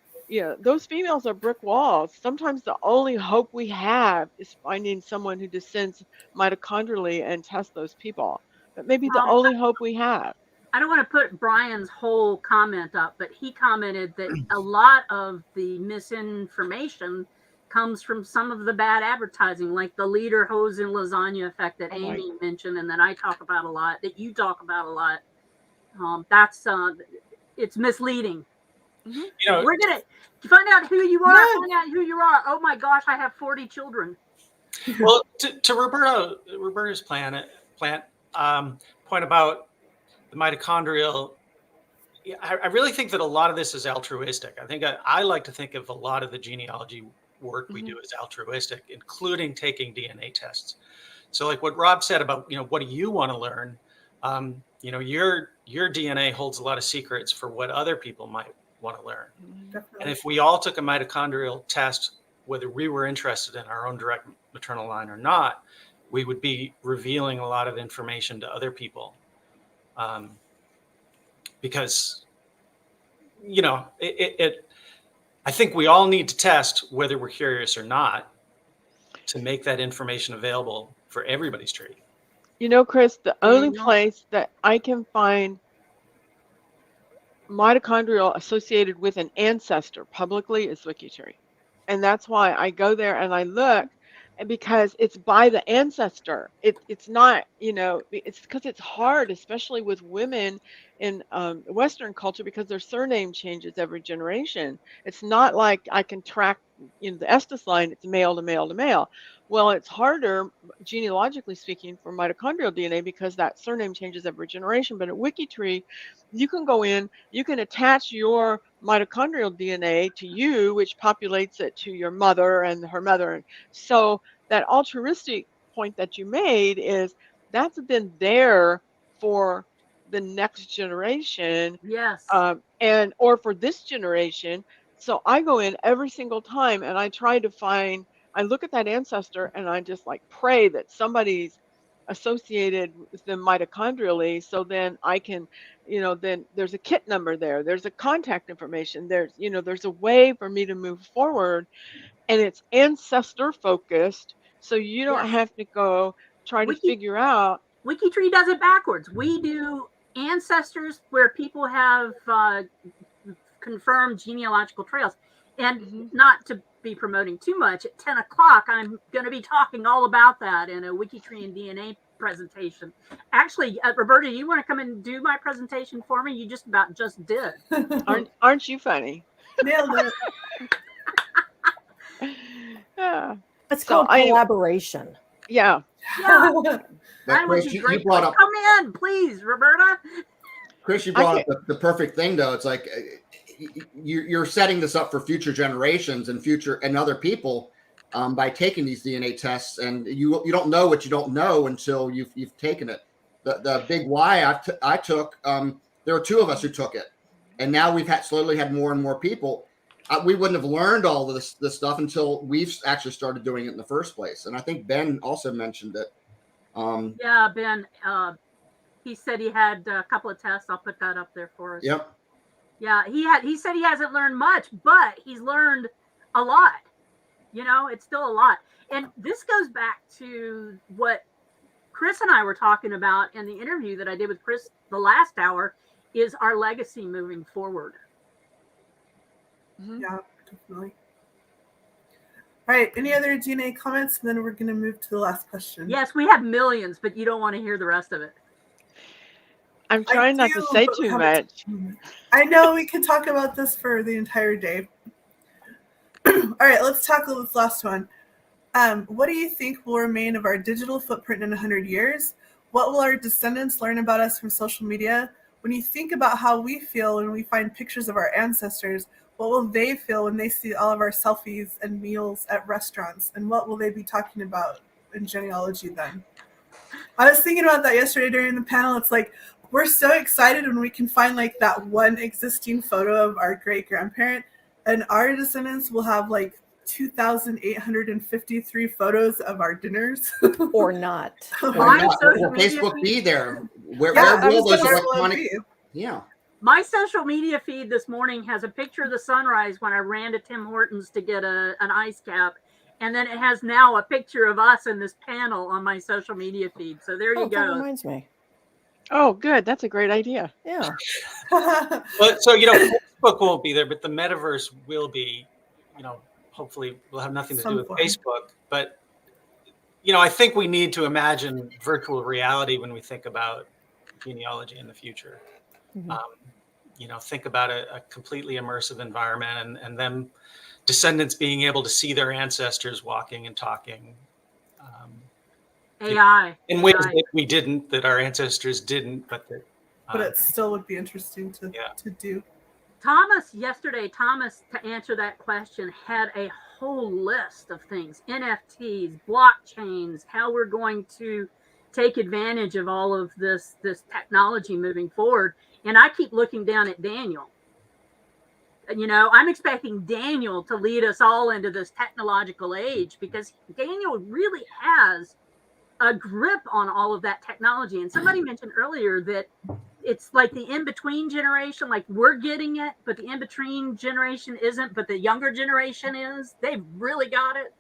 those females are brick walls. Sometimes the only hope we have is finding someone who descends mitochondrially and test those people. That may be the only hope we have. I don't want to put Brian's whole comment up, but he commented that a lot of the misinformation comes from some of the bad advertising, like the leader hose and lasagna effect that Amy mentioned, and that I talk about a lot, that you talk about a lot. It's misleading. Mm-hmm. We're gonna find out who you are. Find out who you are. Oh my gosh, I have 40 children. Well, to Roberta's point about the mitochondrial, I really think that a lot of this is altruistic. I think I like to think of a lot of the genealogy work we do as altruistic, including taking DNA tests. So like what Rob said about, what do you want to learn? your DNA holds a lot of secrets for what other people might want to learn. Definitely. And if we all took a mitochondrial test, whether we were interested in our own direct maternal line or not, we would be revealing a lot of information to other people. Because, I think we all need to test whether we're curious or not to make that information available for everybody's tree. Chris, the only place that I can find mitochondrial associated with an ancestor publicly is WikiTree. And that's why I go there and I look, because it's by the ancestor. It's not, it's because it's hard, especially with women in Western culture, because their surname changes every generation. It's not like I can track, the Estes line, it's male to male to male. Well, it's harder, genealogically speaking, for mitochondrial DNA because that surname changes every generation. But at WikiTree, you can go in, you can attach your mitochondrial DNA to you, which populates it to your mother and her mother. So that altruistic point that you made is that's been there for the next generation. Yes. Or for this generation. So I go in every single time and I try to find, I look at that ancestor and I just like pray that somebody's associated with them mitochondrially. So then I can, then there's a kit number there. There's a contact information. There's a way for me to move forward, and it's ancestor focused. So you don't have to go try to figure out. WikiTree does it backwards. We do ancestors where people have confirmed genealogical trails. And not to be promoting too much, at 10 o'clock, I'm going to be talking all about that in a WikiTree and DNA presentation. Actually, Roberta, you want to come and do my presentation for me? You just did. Aren't you funny? Nailed it. Yeah. It's called collaboration. Yeah. Yeah. But Chris, you brought up, come in, please, Roberta. Chris, you brought up the perfect thing, though. It's like you're setting this up for future generations and other people by taking these DNA tests, and you don't know what you don't know until you've taken it. The big why I took, there were two of us who took it, and now we've slowly had more and more people. We wouldn't have learned all of this stuff until we've actually started doing it in the first place. And I think Ben also mentioned it. Yeah, Ben. He said he had a couple of tests. I'll put that up there for us. Yep. Yeah, he said he hasn't learned much, but he's learned a lot. It's still a lot. And this goes back to what Chris and I were talking about in the interview that I did with Chris the last hour, is our legacy moving forward. Yeah, definitely. All right, any other DNA comments? And then we're going to move to the last question. Yes, we have millions, but you don't want to hear the rest of it. I'm trying not to say too much. I know we can talk about this for the entire day. All right, let's tackle this last one. What do you think will remain of our digital footprint in 100 years? What will our descendants learn about us from social media? When you think about how we feel when we find pictures of our ancestors, what will they feel when they see all of our selfies and meals at restaurants? And what will they be talking about in genealogy then? I was thinking about that yesterday during the panel. It's like, we're so excited when we can find like that one existing photo of our great grandparent, and our descendants will have like 2,853 photos of our dinners. Or not. Will Facebook be there? Where will those electronic? Yeah. My social media feed this morning has a picture of the sunrise when I ran to Tim Hortons to get an ice cap. And then it has now a picture of us in this panel on my social media feed. So there you go. That reminds me. Oh, good. That's a great idea. Yeah. Well, so, Facebook won't be there, but the metaverse will be, hopefully will have nothing to do with Facebook. But, I think we need to imagine virtual reality when we think about genealogy in the future. Mm-hmm. Think about a completely immersive environment and them descendants being able to see their ancestors walking and talking. AI. In ways that our ancestors didn't, but it still would be interesting to do. Thomas, to answer that question, had a whole list of things: NFTs, blockchains, how we're going to take advantage of all of this technology moving forward. And I keep looking down at Daniel. You know, I'm expecting Daniel to lead us all into this technological age, because Daniel really has a grip on all of that technology. And somebody mentioned earlier that it's like the in-between generation, like we're getting it, but the in-between generation isn't, but the younger generation is. They've really got it.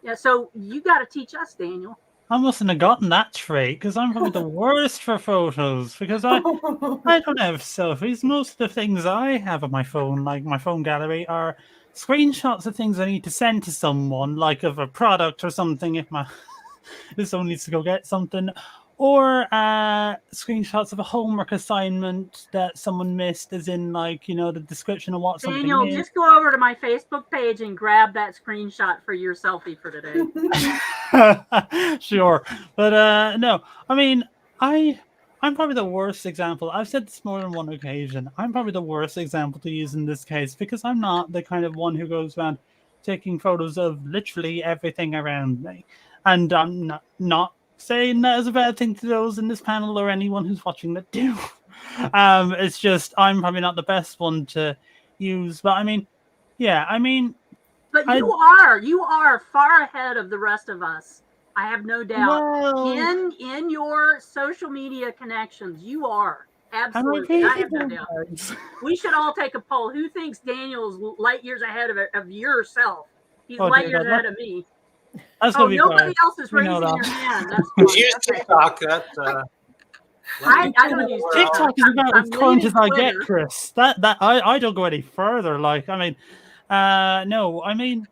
Yeah, so you got to teach us, Daniel. I mustn't have gotten that trait, because I'm probably the worst for photos, because I don't have selfies. Most of the things I have on my phone, like my phone gallery, are screenshots of things I need to send to someone, like of a product or something if someone needs to go get something, or screenshots of a homework assignment that someone missed, as in, like, you know, the description of what something Daniel, is. just go over to my Facebook page and grab that screenshot for your selfie for today. Sure, but no, I mean, I'm probably the worst example. I've said this more than one occasion. I'm probably the worst example to use in this case, because I'm not the kind of one who goes around taking photos of literally everything around me. And I'm not saying that is a bad thing to those in this panel or anyone who's watching that do. It's just I'm probably not the best one to use. But I mean, yeah, I mean. But you are far ahead of the rest of us. I have no doubt. Well, in your social media connections, you are. Absolutely. I have no doubt. We should all take a poll. Who thinks Daniel's light years ahead of yourself? He's light years ahead of me. That's nobody else is raising their hand. That's use TikTok. I don't use TikTok is about as current as I get, Chris. That I don't go any further. Like, I mean, no, I mean,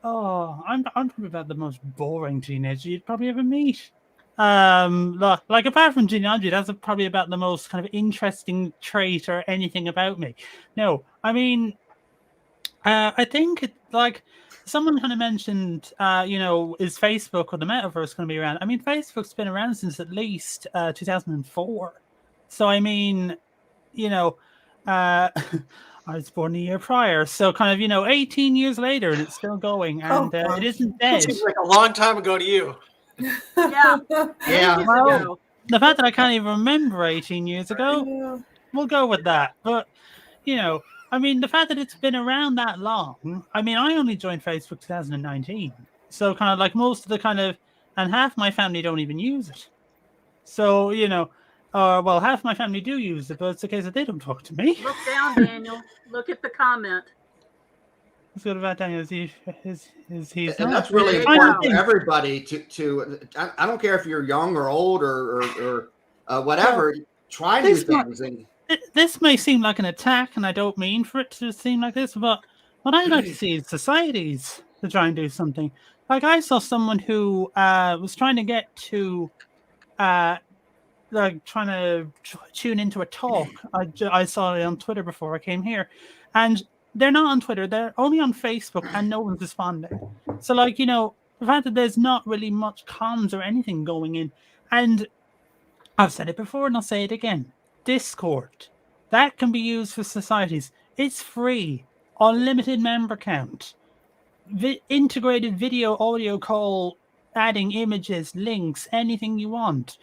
I'm probably about the most boring teenager you'd probably ever meet. Like apart from genealogy, that's probably about the most kind of interesting trait or anything about me. No, I mean, I think like someone kind of mentioned, you know, is Facebook or the metaverse going to be around? I mean, Facebook's been around since at least 2004. So I mean, you know, I was born a year prior, so kind of, you know, 18 years later, and it's still going, and it isn't dead. Seems like a long time ago to you. Yeah. Well, the fact that I can't even remember 18 years ago, we'll go with that. But, you know, I mean, the fact that it's been around that long, I mean, I only joined Facebook 2019. So kind of like most of the kind of, and half my family don't even use it. So, you know, well, half my family do use it, but it's the case that they don't talk to me. Look down, Daniel. Look at the comment. What's good about Daniel is he's and that's really important for everybody to I don't care if you're young or old or whatever, try new things. This may seem like an attack, and I don't mean for it to seem like this, but what I'd like to see is societies to try and do something. Like I saw someone who was trying to get to like trying to tune into a talk. I saw it on Twitter before I came here, and they're not on Twitter. They're only on Facebook, and no one's responding. So, like, you know, the fact that there's not really much comms or anything going in, and I've said it before, and I'll say it again. Discord, that can be used for societies. It's free, unlimited member count, integrated video, audio call, adding images, links, anything you want.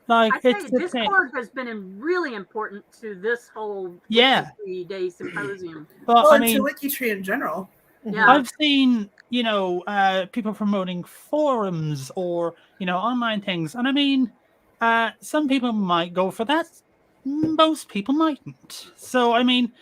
Like, Discord has been really important to this whole WikiTree Day symposium. Well, I mean, to WikiTree in general. Yeah. I've seen, you know, people promoting forums or, you know, online things. And I mean, some people might go for that. Most people mightn't. So, I mean,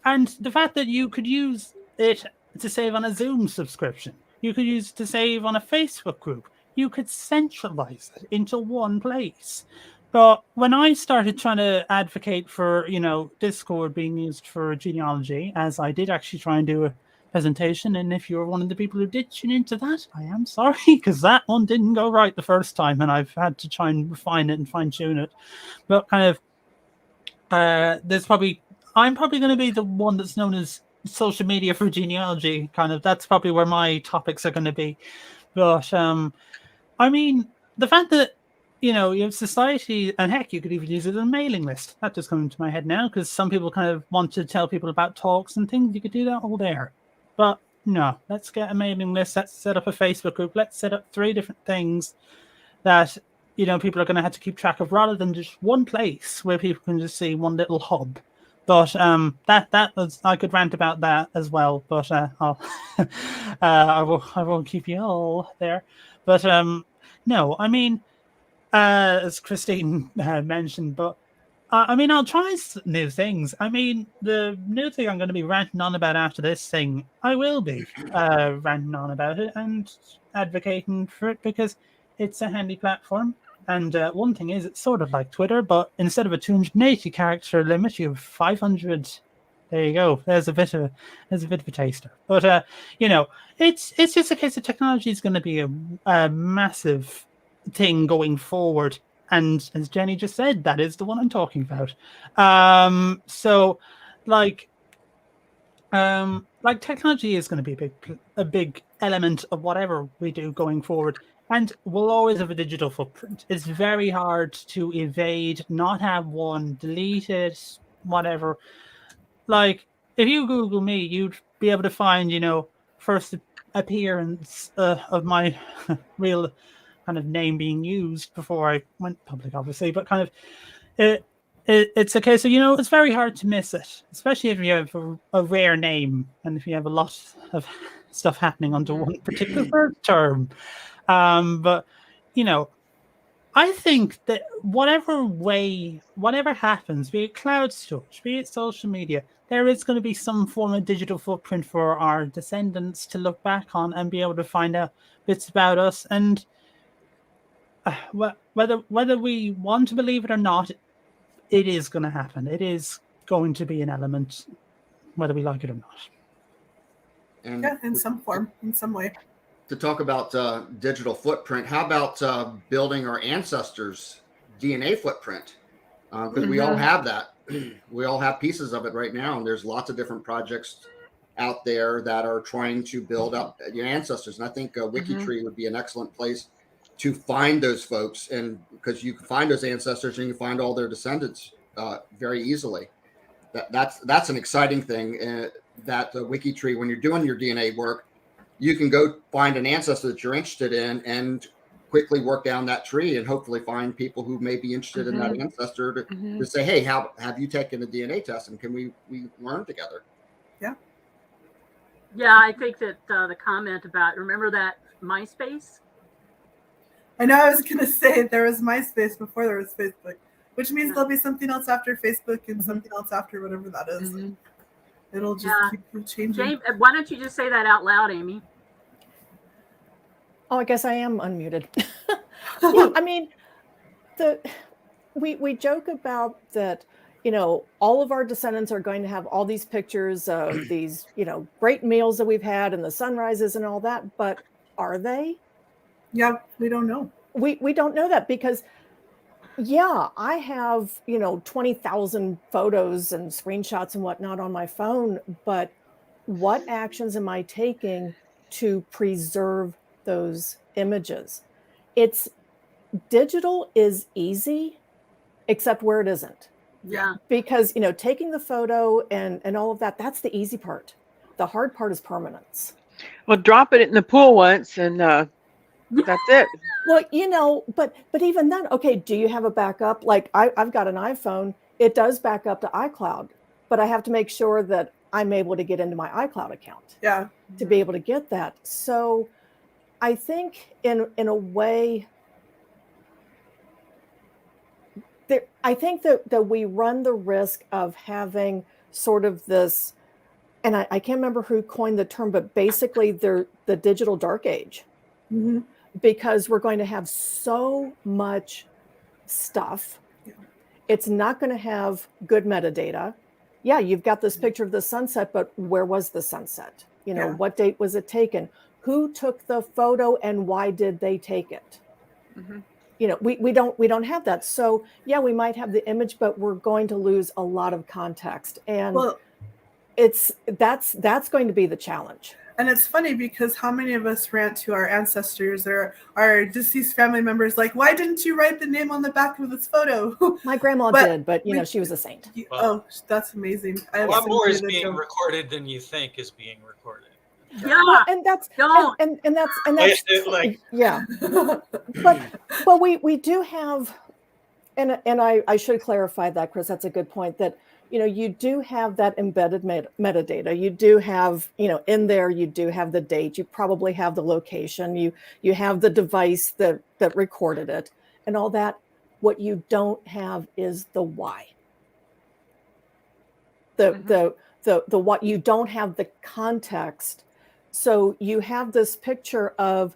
and the fact that you could use it to save on a Zoom subscription, you could use it to save on a Facebook group. You could centralize it into one place. But when I started trying to advocate for, you know, Discord being used for genealogy, as I did actually try and do a presentation, and if you're one of the people who did tune into that, I am sorry, because that one didn't go right the first time, and I've had to try and refine it and fine-tune it. But kind of, I'm probably going to be the one that's known as social media for genealogy. Kind of, that's probably where my topics are going to be. But I mean, the fact that, you know, you have society, and heck, you could even use it as a mailing list. That just comes into my head now, because some people kind of want to tell people about talks and things. You could do that all there. But no, let's get a mailing list. Let's set up a Facebook group. Let's set up 3 different things that people are going to have to keep track of, rather than just one place where people can just see one little hub. But that was, I could rant about that as well, but I'll I won't keep you all there. But no, I mean, as Christine mentioned, but I mean, I'll try new things. I mean, the new thing I'm going to be ranting on about after this thing, I will be ranting on about it and advocating for it, because it's a handy platform. And one thing is, it's sort of like Twitter, but instead of a 280 character limit, you have 500. There you go. There's a bit of a taster. But it's just a case that technology is going to be a massive thing going forward. And as Jenny just said, that is the one I'm talking about. So, like technology is going to be a big element of whatever we do going forward. And we'll always have a digital footprint. It's very hard to evade, not have one, delete it, whatever. Like, if you Google me, you'd be able to find, first appearance of my real kind of name being used before I went public, obviously. But kind of, it's a case of, it's very hard to miss it, especially if you have a rare name and if you have a lot of stuff happening under one particular term. But I think that whatever happens, be it cloud storage, be it social media, there is going to be some form of digital footprint for our descendants to look back on and be able to find out bits about us. And whether we want to believe it or not, it is going to happen. It is going to be an element, whether we like it or not. And yeah, in some form, in some way. To talk about digital footprint, how about building our ancestors' DNA footprint? Because we all have that. We all have pieces of it right now, and there's lots of different projects out there that are trying to build up your ancestors. And I think WikiTree would be an excellent place to find those folks, and because you can find those ancestors and you can find all their descendants very easily. That's an exciting thing. That WikiTree, when you're doing your DNA work, you can go find an ancestor that you're interested in and quickly work down that tree and hopefully find people who may be interested in that ancestor to say, hey, have you taken a DNA test, and can we learn together? Yeah, I think that the comment about, remember that MySpace? I know I was going to say there was MySpace before there was Facebook, which means there'll be something else after Facebook and something else after whatever that is. It'll just keep changing. James, why don't you just say that out loud, Amy? Oh, I guess I am unmuted. Yeah, I mean, we joke about that, all of our descendants are going to have all these pictures of these, great meals that we've had and the sunrises and all that, but are they? Yeah, we don't know. We don't know that, because I have, 20,000 photos and screenshots and whatnot on my phone, but what actions am I taking to preserve those images? It's digital is easy, except where it isn't. Yeah. Because, taking the photo and all of that, that's the easy part. The hard part is permanence. Well, drop it in the pool once and that's it. Well, but even then, okay, do you have a backup? Like I've got an iPhone, it does back up to iCloud, but I have to make sure that I'm able to get into my iCloud account to be able to get that. So I think in a way, I think that we run the risk of having sort of this, and I can't remember who coined the term, but basically the digital dark age. Because we're going to have so much stuff. It's not going to have good metadata. Yeah, you've got this picture of the sunset, but where was the sunset? What date was it taken? Who took the photo and why did they take it? We don't have that. So yeah, we might have the image, but we're going to lose a lot of context. And that's going to be the challenge. And it's funny because how many of us rant to our ancestors or our deceased family members like, why didn't you write the name on the back of this photo? My grandma did, but she was a saint. Oh, that's amazing. A lot more is being recorded than you think is being recorded. Yeah. Well, and that's Don't. and that's Like, yeah. But we do have, and I should clarify that, Chris. That's a good point. That you do have that embedded metadata. You do have in there. You do have the date. You probably have the location. You have the device that recorded it and all that. What you don't have is the why. The what you don't have the context. So you have this picture of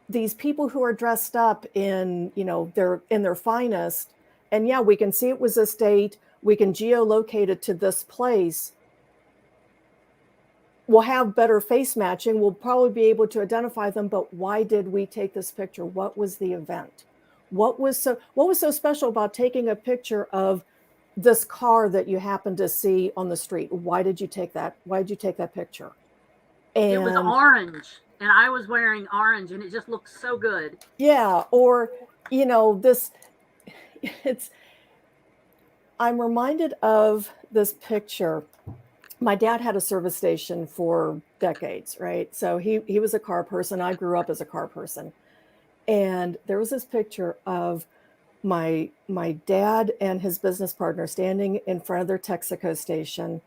these people who are dressed up in their finest, and yeah, we can see it was this date. We can geolocate it to this place. We'll have better face matching. We'll probably be able to identify them. But why did we take this picture? What was the event? What was so special about taking a picture of this car that you happened to see on the street? Why did you take that? Why did you take that picture? And it was orange, and I was wearing orange, and it just looked so good. Yeah, or this. I'm reminded of this picture. My dad had a service station for decades, right? So he was a car person. I grew up as a car person. And there was this picture of my dad and his business partner standing in front of their Texaco station.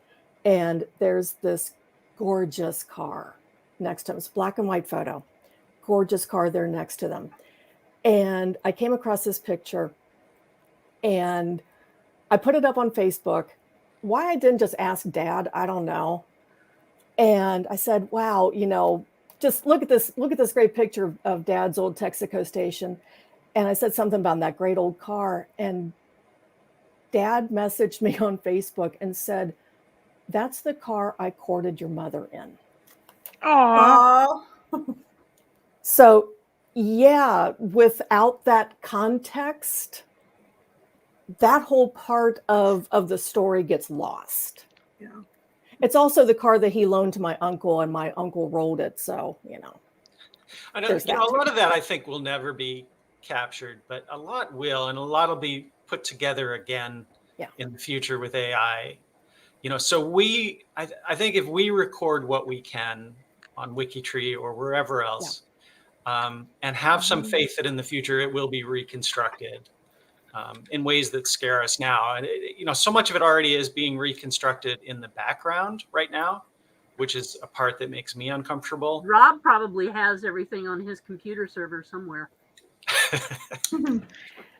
And there's this gorgeous car next to them. It's a black and white photo. Gorgeous car there next to them. And I came across this picture and I put it up on Facebook. Why I didn't just ask Dad, I don't know. And I said, wow, just look at this great picture of Dad's old Texaco station. And I said something about that great old car. And Dad messaged me on Facebook and said, that's the car I courted your mother in. Aww. So yeah, without that context, that whole part of the story gets lost. Yeah. It's also the car that he loaned to my uncle, and my uncle rolled it. So, I know, a lot of that I think will never be captured, but a lot will, and a lot will be put together again in the future with AI. So I think if we record what we can on WikiTree or wherever else, and have some faith that in the future it will be reconstructed in ways that scare us now. And, so much of it already is being reconstructed in the background right now, which is a part that makes me uncomfortable. Rob probably has everything on his computer server somewhere.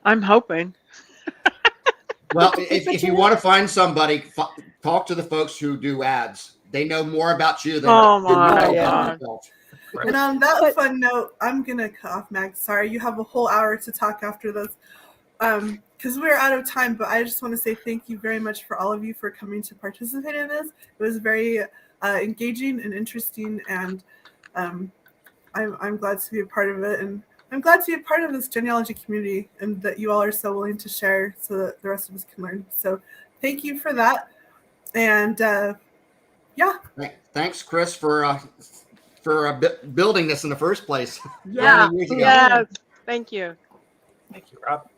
I'm hoping. Well, if you want to find somebody, talk to the folks who do ads. They know more about you than you know about yourself. Right. And on that fun note, I'm going to cut off, Max. Sorry, you have a whole hour to talk after this. Because we're out of time, but I just want to say thank you very much for all of you for coming to participate in this. It was very engaging and interesting, and I'm glad to be a part of it, and I'm glad to be a part of this genealogy community, and that you all are so willing to share so that the rest of us can learn. So thank you for that, and Thanks, Chris, for building this in the first place. Yeah. Many years ago. Yes. Thank you. Thank you, Rob.